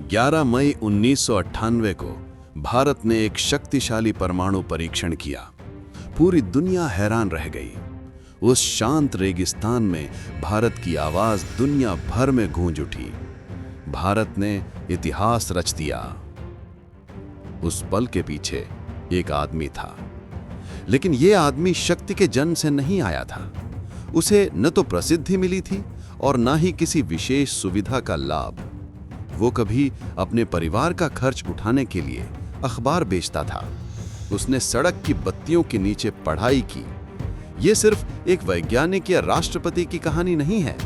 11 मई 1998 को भारत ने एक शक्तिशाली परमाणु परीक्षण किया। पूरी दुनिया हैरान रह गई। उस शांत रेगिस्तान में भारत की आवाज दुनिया भर में गूंज उठी। भारत ने इतिहास रच दिया। उस पल के पीछे एक आदमी था, लेकिन यह आदमी शक्ति के जन्म से नहीं आया था। उसे न तो प्रसिद्धि मिली थी और न ही किसी विशेष सुविधा का लाभ। वो कभी अपने परिवार का खर्च उठाने के लिए अखबार बेचता था। उसने सड़क की बत्तियों के नीचे पढ़ाई की। ये सिर्फ एक वैज्ञानिक या राष्ट्रपति की कहानी नहीं है।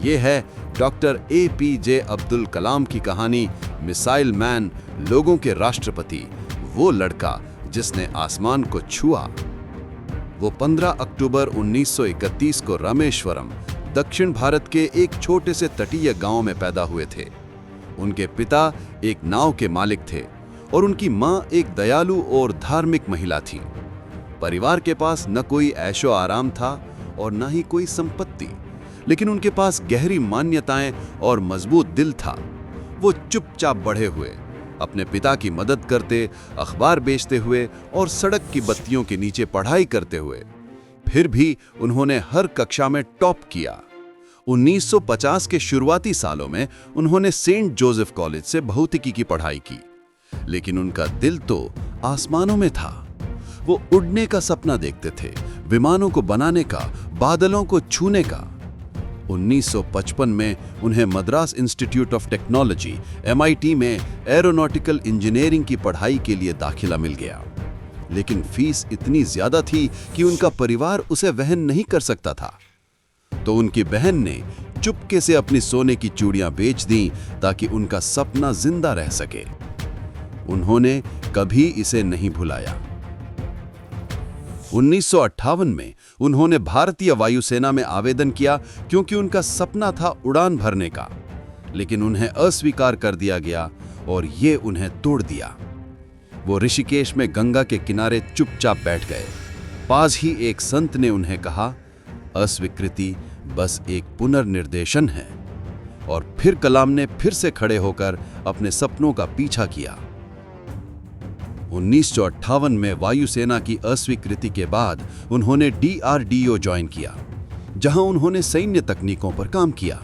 ये है डॉक्टर APJ अब्दुल कलाम की कहानी। मिसाइल मैन, लोगों के राष्ट्रपति, वो लड़का जिसने आसमान को छुआ। वो 15 अक्टूबर 1931 को रामेश्वरम, दक्षिण भारत के एक छोटे से तटीय गांव में पैदा हुए थे। उनके पिता एक नाव के मालिक थे और उनकी मां एक दयालु और धार्मिक महिला थी। परिवार के पास न कोई ऐशो आराम था और न ही कोई संपत्ति, लेकिन उनके पास गहरी मान्यताएं और मजबूत दिल था। वो चुपचाप बढ़े हुए, अपने पिता की मदद करते, अखबार बेचते हुए और सड़क की बत्तियों के नीचे पढ़ाई करते हुए। फिर भी उन्होंने हर कक्षा में टॉप किया। 1950 के शुरुआती सालों में उन्होंने सेंट जोसेफ कॉलेज से भौतिकी की पढ़ाई की, लेकिन उनका दिल तो आसमानों में था। वो उड़ने का सपना देखते थे, विमानों को बनाने का, बादलों को छूने का। 1955 में उन्हें Madras institute of technology MIT में एरोनॉटिकल इंजीनियरिंग की पढ़ाई के लिए दाखिला मिल गया, लेकिन फीस इतनी ज्यादा थी कि उनका परिवार उसे वहन नहीं कर सकता था। तो उनकी बहन ने चुपके से अपनी सोने की चूड़ियां बेच दी ताकि उनका सपना जिंदा रह सके। उन्होंने कभी इसे नहीं भुलाया। 1958 में उन्होंने भारतीय वायुसेना में आवेदन किया क्योंकि उनका सपना था उड़ान भरने का, लेकिन उन्हें अस्वीकार कर दिया गया और ये उन्हें तोड़ दिया। वो ऋषिकेश में गंगा के किनारे चुपचाप बैठ गए। पास ही एक संत ने उन्हें कहा, अस्वीकृति बस एक पुनर्निर्देशन है। और फिर कलाम ने फिर से खड़े होकर अपने सपनों का पीछा किया। 1958 में वायुसेना की अस्वीकृति के बाद उन्होंने DRDO ज्वाइन किया, जहां उन्होंने सैन्य तकनीकों पर काम किया,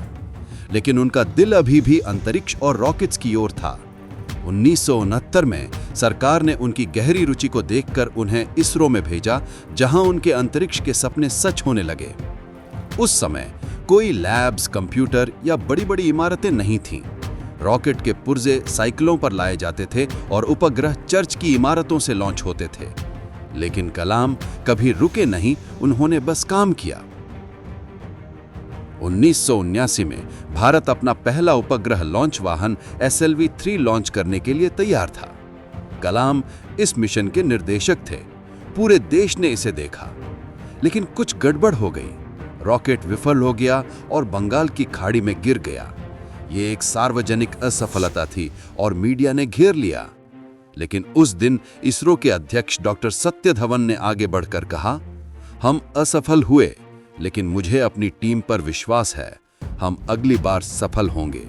लेकिन उनका दिल अभी भी अंतरिक्ष और रॉकेट्स की ओर था। 1969 में सरकार ने उनकी गहरी रुचि को देखकर उन्हें इसरो में भेजा, जहां उनके अंतरिक्ष के सपने सच होने लगे। उस समय कोई लैब्स, कंप्यूटर या बड़ी-बड़ी इमारतें नहीं थीं। रॉकेट के पुर्जे साइकिलों पर लाए जाते थे और उपग्रह चर्च की इमारतों से लॉन्च होते थे। लेकिन कलाम कभी रुके नहीं, उन्होंने बस काम किया। 1979 में भारत अपना पहला उपग्रह लॉन्च वाहन SLV-3 लॉन्च करने के लिए तैयार था। कलाम इस मिशन के निर्देशक थे। पूरे देश ने इसे देखा, लेकिन कुछ गड़बड़ हो गई। रॉकेट विफल हो गया और बंगाल की खाड़ी में गिर गया। ये एक सार्वजनिक असफलता थी और मीडिया ने घेर लिया। लेकिन उस दिन इसरो के अध्यक्ष डॉक्टर सत्य धवन ने आगे बढ़कर कहा, हम असफल हुए, लेकिन मुझे अपनी टीम पर विश्वास है, हम अगली बार सफल होंगे।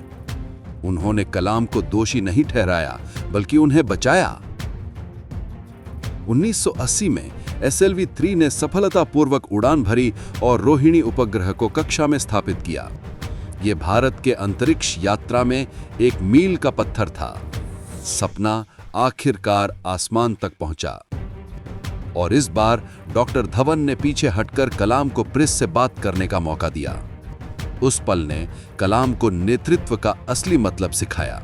उन्होंने कलाम को दोषी नहीं ठहराया, बल्कि उन्हें बचाया। 1980 में SLV-3 ने सफलतापूर्वक उड़ान भरी और रोहिणी उपग्रह को कक्षा में स्थापित किया। ये भारत के अंतरिक्ष यात्रा में एक मील का पत्थर था। सपना आखिरकार आसमान तक पहुंचा। और इस बार डॉक्टर धवन ने पीछे हटकर कलाम को प्रेस से बात करने का मौका दिया। उस पल ने कलाम को नेतृत्व का असली मतलब सिखाया।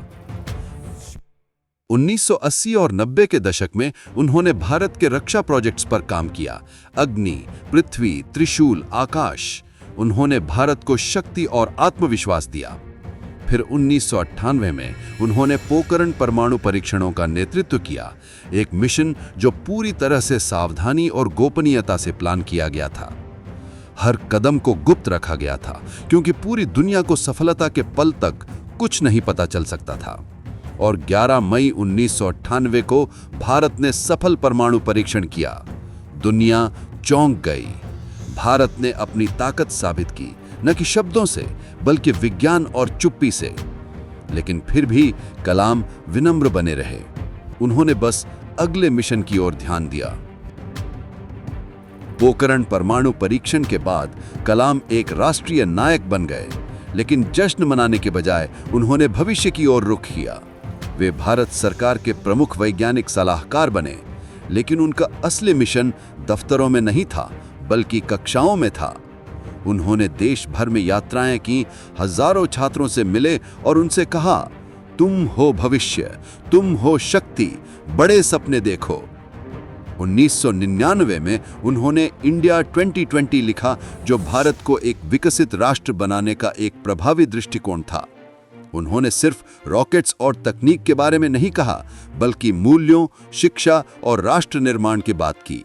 1980 और 90 के दशक में उन्होंने भारत के रक्षा प्रोजेक्ट्स पर काम किया। अग्नि, पृथ्वी, त्रिशूल, आकाश। उन्होंने भारत को शक्ति और आत्मविश्वास दिया। फिर 1998 में उन्होंने पोखरण परमाणु परीक्षणों का नेतृत्व किया, एक मिशन जो पूरी तरह से सावधानी और गोपनीयता से प्लान किया गया था। हर कदम को गुप्त रखा गया था, क्योंकि पूरी दुनिया को सफलता के पल तक कुछ नहीं पता चल सकता था। और 11 मई 1998 को भारत ने सफल परमाणु परीक्षण किया। दुनिया चौंक गई। भारत ने अपनी ताकत साबित की, न कि शब्दों से, बल्कि विज्ञान और चुप्पी से। लेकिन फिर भी कलाम विनम्र बने रहे। उन्होंने बस अगले मिशन की ओर ध्यान दिया। पोखरण परमाणु परीक्षण के बाद कलाम एक राष्ट्रीय नायक बन गए, लेकिन जश्न मनाने के बजाय उन्होंने भविष्य की ओर रुख किया। वे भारत सरकार के प्रमुख वैज्ञानिक सलाहकार बने, लेकिन उनका असली मिशन दफ्तरों में नहीं था, बल्कि कक्षाओं में था। उन्होंने देश भर में यात्राएं की, हजारों छात्रों से मिले और उनसे कहा, तुम हो भविष्य, तुम हो शक्ति, बड़े सपने देखो। 1999 में उन्होंने इंडिया 2020 लिखा, जो भारत को एक विकसित राष्ट्र बनाने का एक प्रभावी दृष्टिकोण था। उन्होंने सिर्फ रॉकेट्स और तकनीक के बारे में नहीं कहा, बल्कि मूल्यों, शिक्षा और राष्ट्र निर्माण की बात की,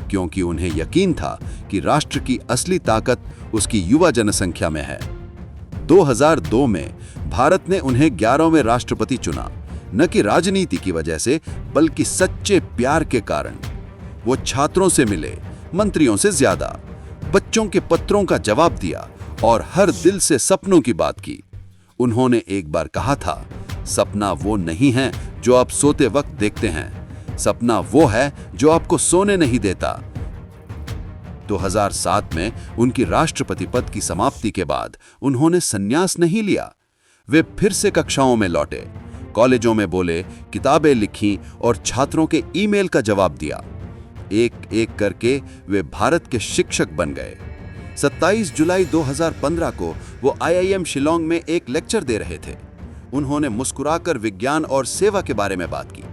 क्योंकि उन्हें यकीन था कि राष्ट्र की असली ताकत उसकी युवा जनसंख्या में है। 2002 में भारत ने उन्हें 11वें राष्ट्रपति चुना, न कि राजनीति की वजह से, बल्कि सच्चे प्यार के कारण। वो छात्रों से मिले, मंत्रियों से ज्यादा, बच्चों के पत्रों का जवाब दिया और हर दिल से सपनों की बात की। उन्होंने एक बार कहा था, सपना वो नहीं है जो आप सोते वक्त देखते हैं, सपना वो है जो आपको सोने नहीं देता। 2007 में उनकी राष्ट्रपति पद की समाप्ति के बाद उन्होंने संन्यास नहीं लिया। वे फिर से कक्षाओं में लौटे, कॉलेजों में बोले, किताबें लिखीं और छात्रों के ईमेल का जवाब दिया। एक एक करके वे भारत के शिक्षक बन गए। 27 जुलाई 2015 को वो IIM शिलोंग में एक लेक्चर दे रहे थे। उन्होंने मुस्कुराकर विज्ञान और सेवा के बारे में बात की।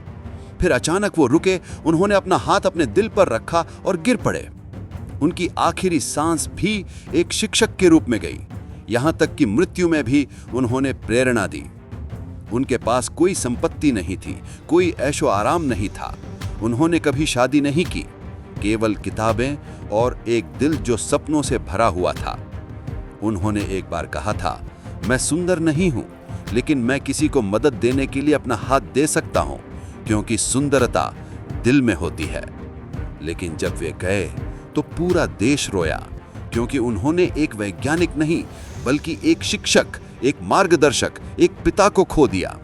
फिर अचानक वो रुके, उन्होंने अपना हाथ अपने दिल पर रखा और गिर पड़े। उनकी आखिरी सांस भी एक शिक्षक के रूप में गई। यहां तक कि मृत्यु में भी उन्होंने प्रेरणा दी। उनके पास कोई संपत्ति नहीं थी, कोई ऐशो आराम नहीं था। उन्होंने कभी शादी नहीं की, केवल किताबें और एक दिल जो सपनों से भरा हुआ था। उन्होंने एक बार कहा था, मैं सुंदर नहीं हूं, लेकिन मैं किसी को मदद देने के लिए अपना हाथ दे सकता हूं, क्योंकि सुंदरता दिल में होती है। लेकिन जब वे गए तो पूरा देश रोया, क्योंकि उन्होंने एक वैज्ञानिक नहीं, बल्कि एक शिक्षक, एक मार्गदर्शक, एक पिता को खो दिया।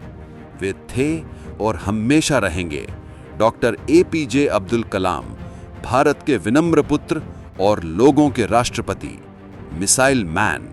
वे थे और हमेशा रहेंगे डॉक्टर APJ अब्दुल कलाम, भारत के विनम्र पुत्र और लोगों के राष्ट्रपति, मिसाइल मैन।